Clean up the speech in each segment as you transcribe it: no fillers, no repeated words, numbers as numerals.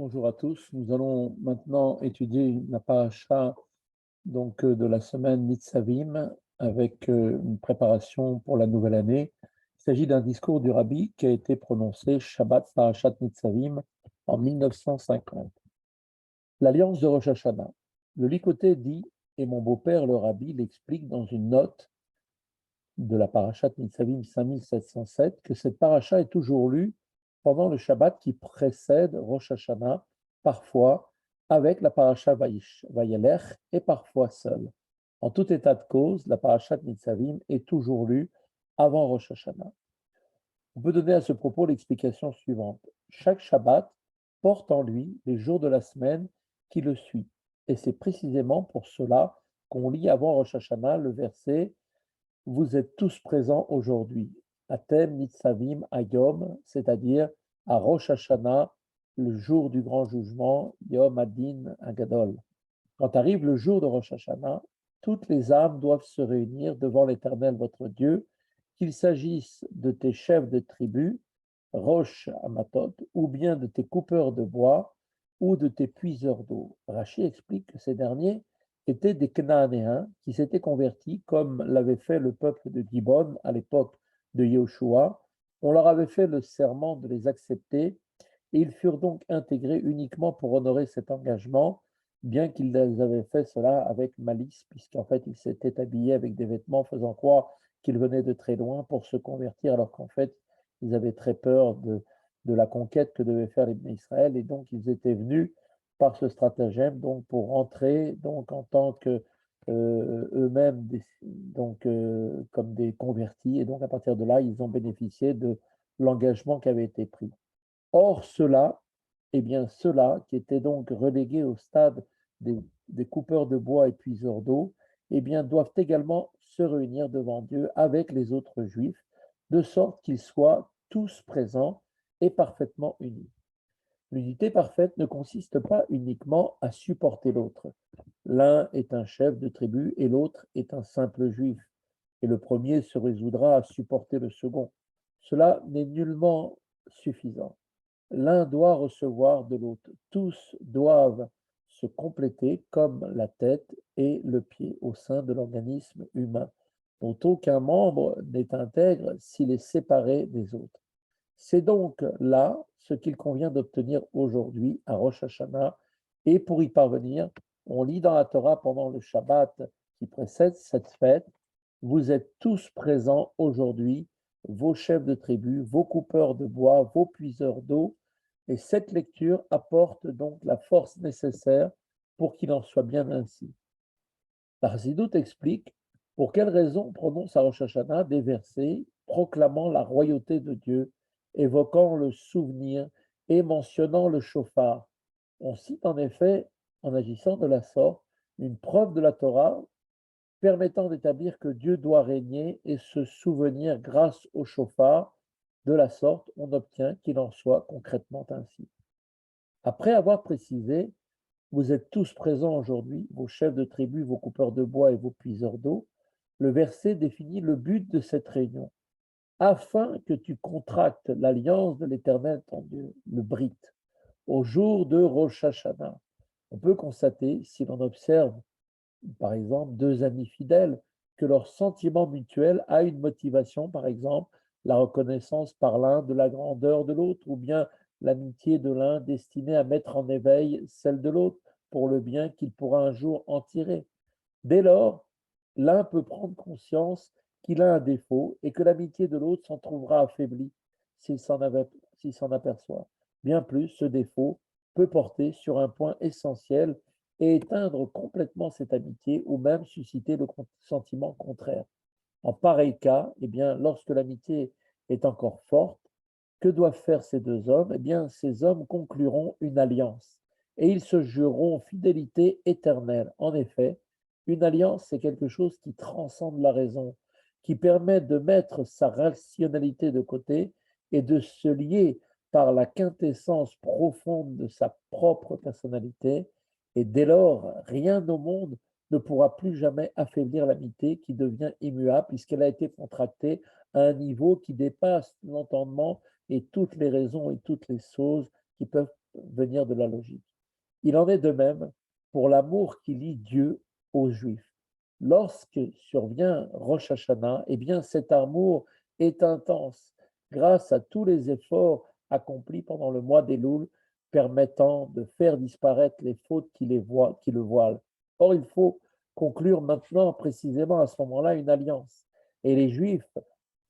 Bonjour à tous. Nous allons maintenant étudier la paracha de la semaine Nitzavim avec une préparation pour la nouvelle année. Il s'agit d'un discours du Rabbi qui a été prononcé Shabbat Parashat Nitzavim en 1950. L'alliance de Rosh Hashanah. Le Licoté dit, et mon beau-père le Rabbi l'explique dans une note de la parashat Nitzavim 5707, que cette paracha est toujours lue pendant le Shabbat qui précède Rosh Hashanah, parfois avec la paracha Vayelech et parfois seule. En tout état de cause, la parashat Nitzavim est toujours lue avant Rosh Hashanah. On peut donner à ce propos l'explication suivante. Chaque Shabbat porte en lui les jours de la semaine qui le suit. Et c'est précisément pour cela qu'on lit avant Rosh Hashanah le verset vous êtes tous présents aujourd'hui, Atem Nitzavim Ayom, c'est-à-dire à Rosh Hashanah, le jour du grand jugement, Yom Adin Agadol. Quand arrive le jour de Rosh Hashanah, toutes les âmes doivent se réunir devant l'Éternel votre Dieu, qu'il s'agisse de tes chefs de tribu, Rosh Amatot, ou bien de tes coupeurs de bois, ou de tes puiseurs d'eau. Rachi explique que ces derniers étaient des Cananéens qui s'étaient convertis, comme l'avait fait le peuple de Gibon à l'époque de Yehoshua. On leur avait fait le serment de les accepter, et ils furent donc intégrés uniquement pour honorer cet engagement, bien qu'ils avaient fait cela avec malice, puisqu'en fait ils s'étaient habillés avec des vêtements faisant croire qu'ils venaient de très loin pour se convertir, alors qu'en fait ils avaient très peur de la conquête que devaient faire les Bnei Israël, et donc ils étaient venus par ce stratagème donc pour rentrer donc en tant que eux-mêmes comme des convertis, et donc à partir de là ils ont bénéficié de l'engagement qui avait été pris. Or ceux-là, eh bien ceux-là qui étaient donc relégués au stade des coupeurs de bois et puiseurs d'eau, eh bien doivent également se réunir devant Dieu avec les autres juifs, de sorte qu'ils soient tous présents et parfaitement unis. L'unité parfaite ne consiste pas uniquement à supporter l'autre. L'un est un chef de tribu et l'autre est un simple juif, et le premier se résoudra à supporter le second. Cela n'est nullement suffisant. L'un doit recevoir de l'autre. Tous doivent se compléter comme la tête et le pied au sein de l'organisme humain, dont aucun membre n'est intègre s'il est séparé des autres. C'est donc là ce qu'il convient d'obtenir aujourd'hui à Rosh Hashanah, et pour y parvenir, on lit dans la Torah pendant le Shabbat qui précède cette fête, vous êtes tous présents aujourd'hui, vos chefs de tribu, vos coupeurs de bois, vos puiseurs d'eau, et cette lecture apporte donc la force nécessaire pour qu'il en soit bien ainsi. La Chassidoute explique pour quelle raison on prononce à Rosh Hashanah des versets proclamant la royauté de Dieu, évoquant le souvenir et mentionnant le chauffard. On cite en effet, en agissant de la sorte, une preuve de la Torah permettant d'établir que Dieu doit régner et se souvenir grâce au chauffard. De la sorte, on obtient qu'il en soit concrètement ainsi. Après avoir précisé, vous êtes tous présents aujourd'hui, vos chefs de tribu, vos coupeurs de bois et vos puiseurs d'eau, le verset définit le but de cette réunion, afin que tu contractes l'alliance de l'Éternel ton Dieu, le Brit, au jour de Rosh Hashanah. On peut constater, si l'on observe par exemple deux amis fidèles, que leur sentiment mutuel a une motivation, par exemple la reconnaissance par l'un de la grandeur de l'autre, ou bien l'amitié de l'un destinée à mettre en éveil celle de l'autre pour le bien qu'il pourra un jour en tirer. Dès lors, l'un peut prendre conscience qu'il a un défaut et que l'amitié de l'autre s'en trouvera affaiblie s'il s'en aperçoit. Bien plus, ce défaut peut porter sur un point essentiel et éteindre complètement cette amitié ou même susciter le sentiment contraire. En pareil cas, eh bien, lorsque l'amitié est encore forte, que doivent faire ces deux hommes? Eh bien, ces hommes concluront une alliance et ils se jureront fidélité éternelle. En effet, une alliance, c'est quelque chose qui transcende la raison, qui permet de mettre sa rationalité de côté et de se lier par la quintessence profonde de sa propre personnalité. Et dès lors, rien au monde ne pourra plus jamais affaiblir l'amitié qui devient immuable puisqu'elle a été contractée à un niveau qui dépasse l'entendement et toutes les raisons et toutes les choses qui peuvent venir de la logique. Il en est de même pour l'amour qui lie Dieu aux Juifs. Lorsque survient Rosh Hashanah, eh bien cet amour est intense grâce à tous les efforts accomplis pendant le mois d'Elul, permettant de faire disparaître les fautes qui le voilent. Or, il faut conclure maintenant précisément à ce moment-là une alliance. Et les Juifs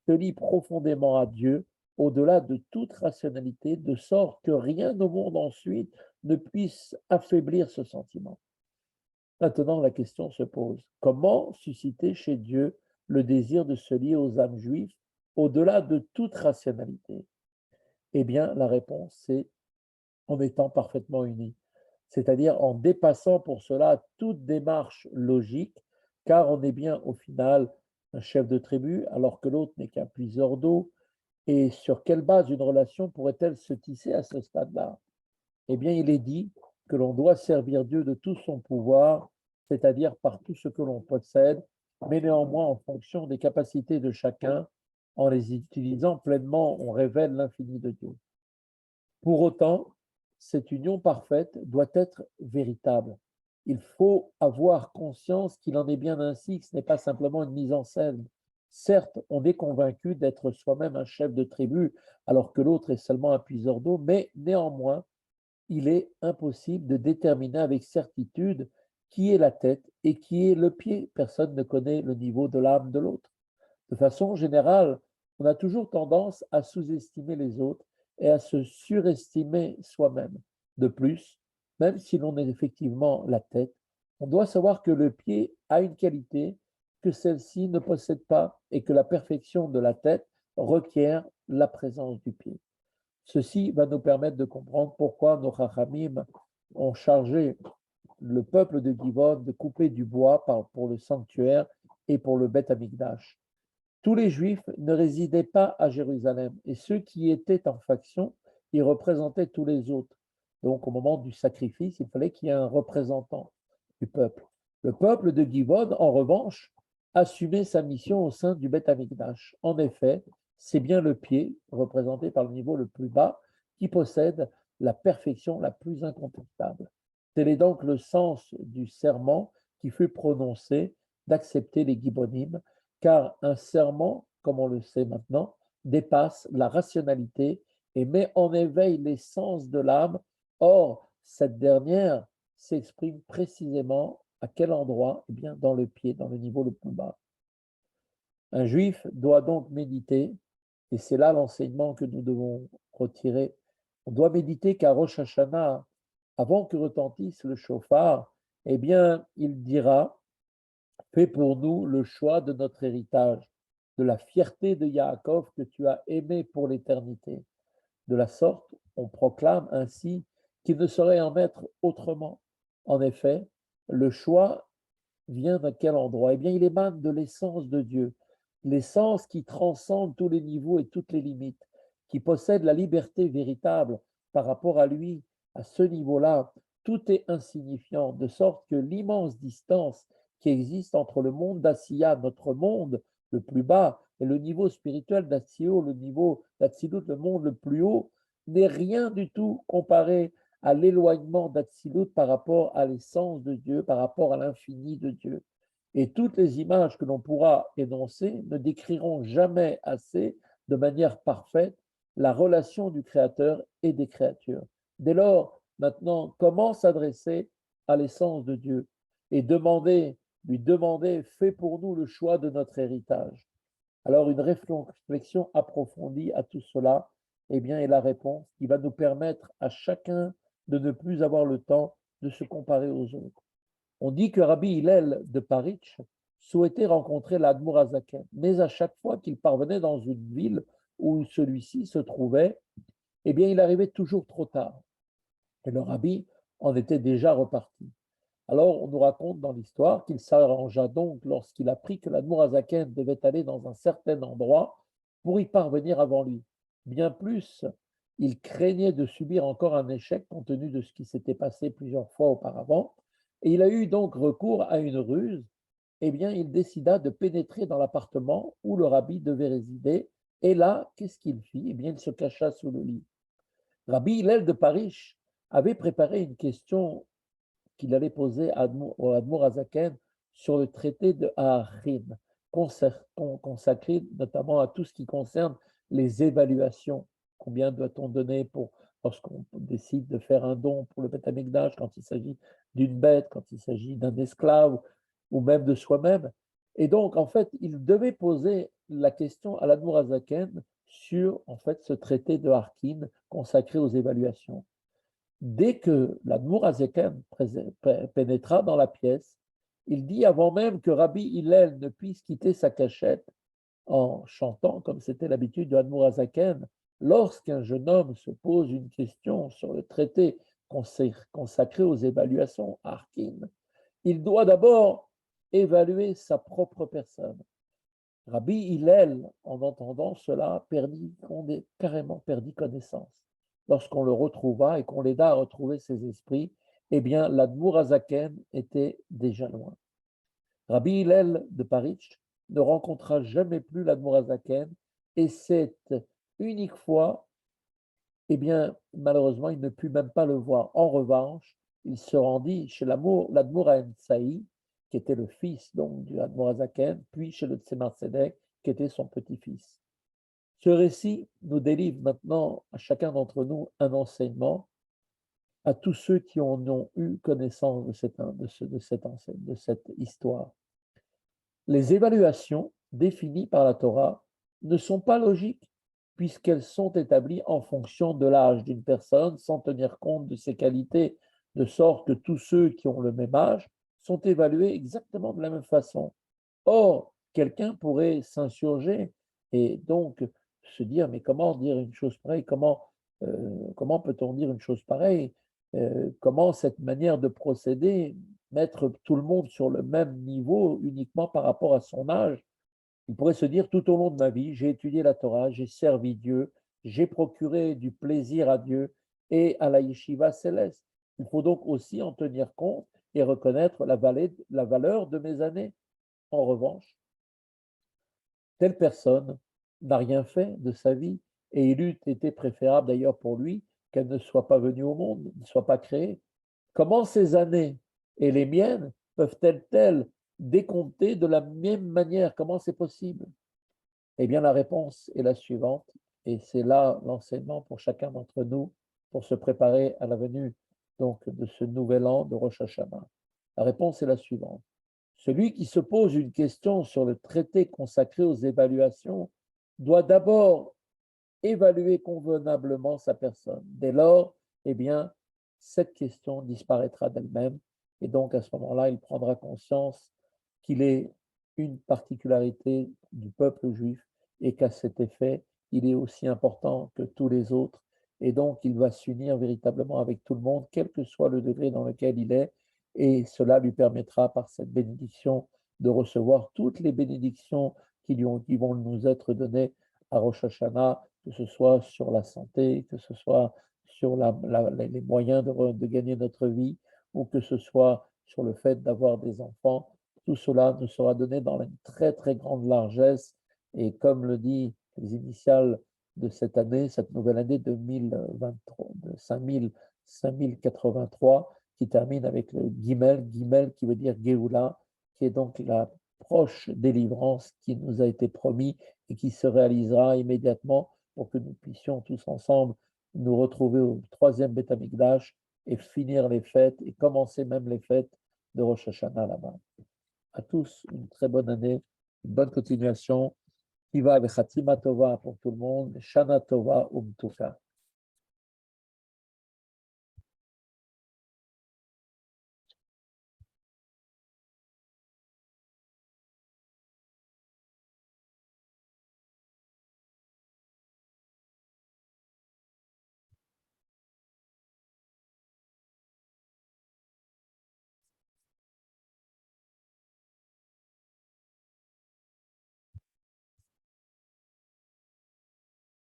se lient profondément à Dieu au-delà de toute rationalité, de sorte que rien au monde ensuite ne puisse affaiblir ce sentiment. Maintenant, la question se pose, comment susciter chez Dieu le désir de se lier aux âmes juives au-delà de toute rationalité? Eh bien, la réponse, c'est en étant parfaitement unis, c'est-à-dire en dépassant pour cela toute démarche logique, car on est bien au final un chef de tribu, alors que l'autre n'est qu'un puiseur d'eau. Et sur quelle base une relation pourrait-elle se tisser à ce stade-là? Eh bien, il est dit que l'on doit servir Dieu de tout son pouvoir, c'est-à-dire par tout ce que l'on possède, mais néanmoins en fonction des capacités de chacun, en les utilisant pleinement, on révèle l'infini de Dieu. Pour autant, cette union parfaite doit être véritable. Il faut avoir conscience qu'il en est bien ainsi, que ce n'est pas simplement une mise en scène. Certes, on est convaincu d'être soi-même un chef de tribu, alors que l'autre est seulement un puiseur d'eau, mais néanmoins, il est impossible de déterminer avec certitude qui est la tête et qui est le pied. Personne ne connaît le niveau de l'âme de l'autre. De façon générale, on a toujours tendance à sous-estimer les autres et à se surestimer soi-même. De plus, même si l'on est effectivement la tête, on doit savoir que le pied a une qualité que celle-ci ne possède pas et que la perfection de la tête requiert la présence du pied. Ceci va nous permettre de comprendre pourquoi nos Chachamim ont chargé le peuple de Givon de couper du bois pour le sanctuaire et pour le Beth Amikdash. Tous les Juifs ne résidaient pas à Jérusalem et ceux qui étaient en faction, ils représentaient tous les autres. Donc au moment du sacrifice, il fallait qu'il y ait un représentant du peuple. Le peuple de Givon, en revanche, assumait sa mission au sein du Beth Amikdash. En effet, c'est bien le pied, représenté par le niveau le plus bas, qui possède la perfection la plus incontestable. Tel est donc le sens du serment qui fut prononcé d'accepter les Gibonim, car un serment, comme on le sait maintenant, dépasse la rationalité et met en éveil l'essence de l'âme. Or, cette dernière s'exprime précisément à quel endroit? Eh bien, dans le pied, dans le niveau le plus bas. Un juif doit donc méditer, et c'est là l'enseignement que nous devons retirer. On doit méditer qu'à Rosh Hashanah, avant que retentisse le shofar, eh bien, il dira: fais pour nous le choix de notre héritage, de la fierté de Yaakov que tu as aimé pour l'éternité. De la sorte, on proclame ainsi qu'il ne saurait en être autrement. En effet, le choix vient d'un quel endroit? Eh bien, il émane de l'essence de Dieu, l'essence qui transcende tous les niveaux et toutes les limites, qui possède la liberté véritable par rapport à lui. À ce niveau-là, tout est insignifiant, de sorte que l'immense distance qui existe entre le monde d'Asiya, notre monde le plus bas, et le niveau spirituel d'Atsio, le niveau d'Atsilut, le monde le plus haut, n'est rien du tout comparé à l'éloignement d'Atsilut par rapport à l'essence de Dieu, par rapport à l'infini de Dieu. Et toutes les images que l'on pourra énoncer ne décriront jamais assez, de manière parfaite, la relation du Créateur et des créatures. Dès lors, maintenant, comment s'adresser à l'essence de Dieu et lui demander, fais pour nous le choix de notre héritage. Alors, une réflexion approfondie à tout cela, eh bien, est la réponse qui va nous permettre à chacun de ne plus avoir le temps de se comparer aux autres. On dit que Rabbi Hillel de Paritch souhaitait rencontrer l'Admour Azaken, mais à chaque fois qu'il parvenait dans une ville où celui-ci se trouvait, eh bien, il arrivait toujours trop tard. Et le rabbi en était déjà reparti. Alors, on nous raconte dans l'histoire qu'il s'arrangea donc lorsqu'il apprit que l'Admour Azaken devait aller dans un certain endroit pour y parvenir avant lui. Bien plus, il craignait de subir encore un échec compte tenu de ce qui s'était passé plusieurs fois auparavant. Et il a eu donc recours à une ruse. Eh bien, il décida de pénétrer dans l'appartement où le rabbi devait résider. Et là, qu'est-ce qu'il fit? Eh bien, il se cacha sous le lit. Rabbi Hillel de Paris avait préparé une question qu'il allait poser au Admour Azaken sur le traité de Aharim, consacré notamment à tout ce qui concerne les évaluations. Combien doit-on donner lorsqu'on décide de faire un don pour le Beth Amikdash, quand il s'agit d'une bête, quand il s'agit d'un esclave ou même de soi-même. Et donc, en fait, il devait poser la question à l'Admour Azaken sur, en fait, ce traité de Harkin consacré aux évaluations. Dès que l'Admour Azaken pénétra dans la pièce, il dit avant même que Rabbi Hillel ne puisse quitter sa cachette en chantant, comme c'était l'habitude de l'Admour Azaken, lorsqu'un jeune homme se pose une question sur le traité consacré aux évaluations Harkin, il doit d'abord évaluer sa propre personne. Rabbi Hillel, en entendant cela, carrément perdit connaissance. Lorsqu'on le retrouva et qu'on l'aida à retrouver ses esprits, eh bien, l'Admour Azaken était déjà loin. Rabbi Hillel de Paritch ne rencontra jamais plus l'Admour Azaken, et cette unique fois, eh bien, malheureusement, il ne put même pas le voir. En revanche, il se rendit chez l'Admour Aharon, qui était le fils donc du Admour Azaken, puis chez le Tzemar Tzedek, qui était son petit-fils. Ce récit nous délivre maintenant à chacun d'entre nous un enseignement, à tous ceux qui en ont eu connaissance de cette histoire. Les évaluations définies par la Torah ne sont pas logiques puisqu'elles sont établies en fonction de l'âge d'une personne sans tenir compte de ses qualités, de sorte que tous ceux qui ont le même âge sont évalués exactement de la même façon. Or, quelqu'un pourrait s'insurger et donc se dire, mais comment dire une chose pareille? Comment peut-on dire une chose pareille? Comment cette manière de procéder, mettre tout le monde sur le même niveau uniquement par rapport à son âge? Il pourrait se dire, tout au long de ma vie, j'ai étudié la Torah, j'ai servi Dieu, j'ai procuré du plaisir à Dieu et à la yeshiva céleste. Il faut donc aussi en tenir compte et reconnaître la valeur de mes années. En revanche, telle personne n'a rien fait de sa vie et il eût été préférable d'ailleurs pour lui qu'elle ne soit pas venue au monde, ne soit pas créée. Comment ces années et les miennes peuvent-elles décompter de la même manière? Comment c'est possible? Eh bien, la réponse est la suivante, et c'est là l'enseignement pour chacun d'entre nous pour se préparer à la venue donc de ce nouvel an de Rosh Hashanah. La réponse est la suivante. Celui qui se pose une question sur le traité consacré aux évaluations doit d'abord évaluer convenablement sa personne. Dès lors, eh bien, cette question disparaîtra d'elle-même et donc à ce moment-là, il prendra conscience qu'il est une particularité du peuple juif et qu'à cet effet, il est aussi important que tous les autres et donc il va s'unir véritablement avec tout le monde, quel que soit le degré dans lequel il est, et cela lui permettra par cette bénédiction de recevoir toutes les bénédictions qui vont nous être données à Rosh Hashanah, que ce soit sur la santé, que ce soit sur les moyens de gagner notre vie, ou que ce soit sur le fait d'avoir des enfants. Tout cela nous sera donné dans une très très grande largesse. Et comme le dit les initiales de cette année, cette nouvelle année 2023, de 5083, qui termine avec le Gimel, Gimel qui veut dire Géoula, qui est donc la proche délivrance qui nous a été promis et qui se réalisera immédiatement pour que nous puissions tous ensemble nous retrouver au troisième Beth Amikdash et finir les fêtes et commencer même les fêtes de Rosh Hashanah là-bas. À tous, une très bonne année, une bonne continuation. Kiva Vechatima Tova pour tout le monde, Shana Tova Umtuka.